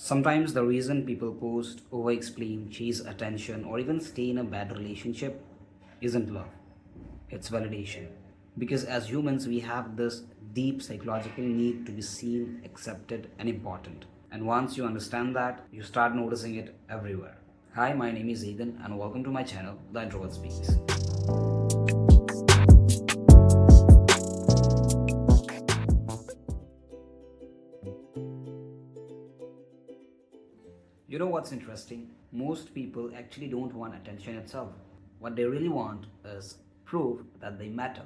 Sometimes the reason people post, over explain, chase attention, or even stay in a bad relationship isn't love, it's validation. Because as humans, we have this deep psychological need to be seen, accepted, and important. And once you understand that, you start noticing it everywhere. Hi, my name is Ethan, and welcome to my channel, The Introvert Speaks. You know what's interesting? Most people actually don't want attention itself. What they really want is proof that they matter.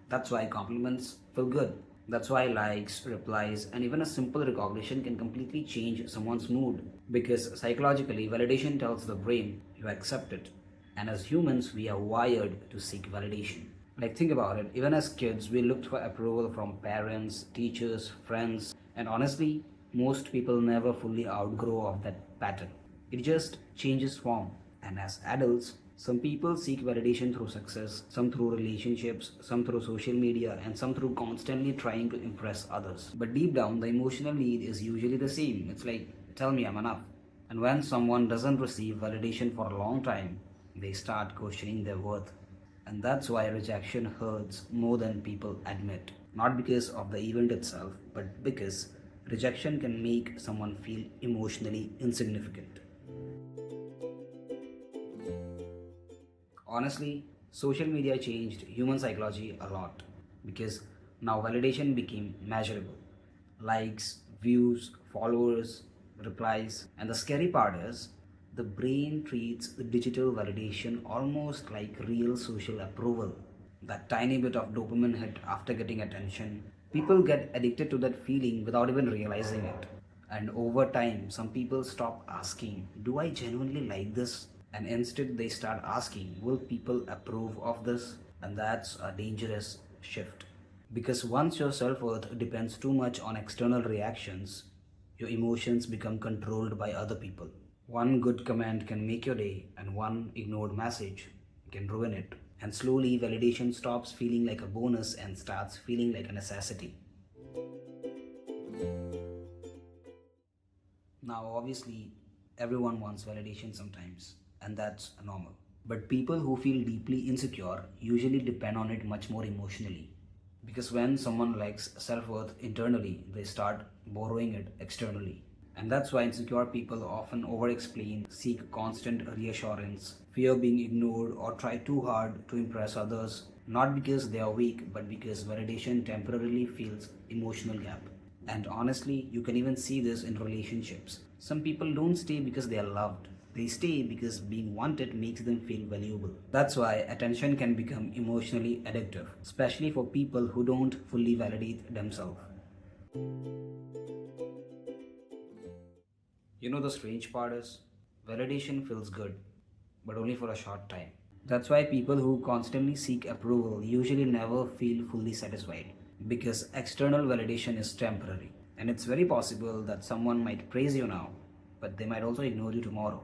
That's why compliments feel good. That's why likes, replies, and even a simple recognition can completely change someone's mood. Because psychologically, validation tells the brain you accept it. And as humans, we are wired to seek validation. Like, think about it, even as kids, we looked for approval from parents, teachers, friends, and honestly, most people never fully outgrow of that pattern. It just changes form. And as adults, some people seek validation through success, some through relationships, some through social media, and some through constantly trying to impress others. But deep down, the emotional need is usually the same. It's like, tell me I'm enough. And when someone doesn't receive validation for a long time, they start questioning their worth. And that's why rejection hurts more than people admit. Not because of the event itself, but because rejection can make someone feel emotionally insignificant. Honestly, social media changed human psychology a lot because now validation became measurable. Likes, views, followers, replies, and the scary part is the brain treats the digital validation almost like real social approval. That tiny bit of dopamine hit after getting attention. People get addicted to that feeling without even realizing it. And over time, some people stop asking, do I genuinely like this? And instead, they start asking, will people approve of this? And that's a dangerous shift. Because once your self worth depends too much on external reactions, your emotions become controlled by other people. One good comment can make your day, and one ignored message can ruin it. And slowly, validation stops feeling like a bonus and starts feeling like a necessity. Now, obviously, everyone wants validation sometimes, and that's normal. But people who feel deeply insecure usually depend on it much more emotionally. Because when someone lacks self worth internally, they start borrowing it externally. And that's why insecure people often over explain, seek constant reassurance, fear being ignored, or try too hard to impress others, not because they are weak, but because validation temporarily fills emotional gap. And honestly, you can even see this in relationships. Some people don't stay because they are loved. They stay because being wanted makes them feel valuable. That's why attention can become emotionally addictive, especially for people who don't fully validate themselves. You know, the strange part is validation feels good, but only for a short time. That's why people who constantly seek approval usually never feel fully satisfied because external validation is temporary. And it's very possible that someone might praise you now, but they might also ignore you tomorrow.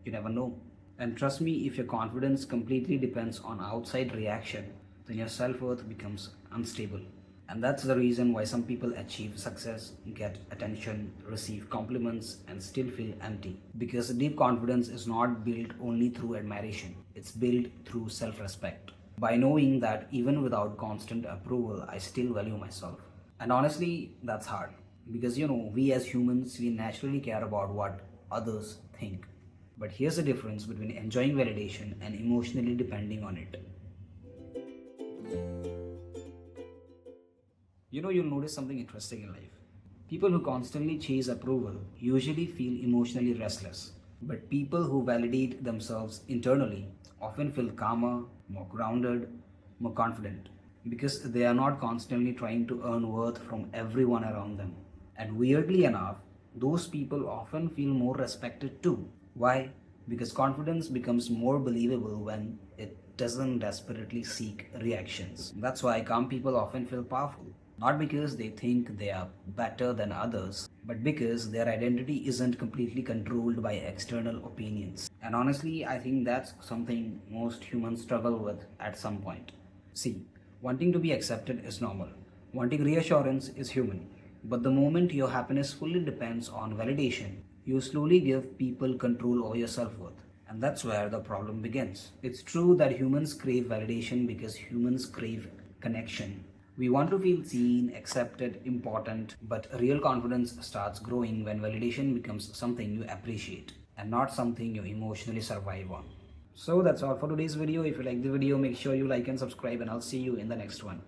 You never know. And trust me, if your confidence completely depends on outside reaction, then your self worth becomes unstable. And that's the reason why some people achieve success, get attention, receive compliments, and still feel empty. Because deep confidence is not built only through admiration, it's built through self respect. By knowing that even without constant approval, I still value myself. And honestly, that's hard. Because we as humans, we naturally care about what others think. But here's the difference between enjoying validation and emotionally depending on it. You'll notice something interesting in life. People who constantly chase approval usually feel emotionally restless. But people who validate themselves internally often feel calmer, more grounded, more confident. Because they are not constantly trying to earn worth from everyone around them. And weirdly enough, those people often feel more respected too. Why? Because confidence becomes more believable when it doesn't desperately seek reactions. That's why calm people often feel powerful. Not because they think they are better than others, but because their identity isn't completely controlled by external opinions. And honestly, I think that's something most humans struggle with at some point. See, wanting to be accepted is normal. Wanting reassurance is human. But the moment your happiness fully depends on validation, you slowly give people control over your self worth. And that's where the problem begins. It's true that humans crave validation because humans crave connection. We want to feel seen, accepted, important, but real confidence starts growing when validation becomes something you appreciate and not something you emotionally survive on. So that's all for today's video. If you like the video, make sure you like and subscribe, and I'll see you in the next one.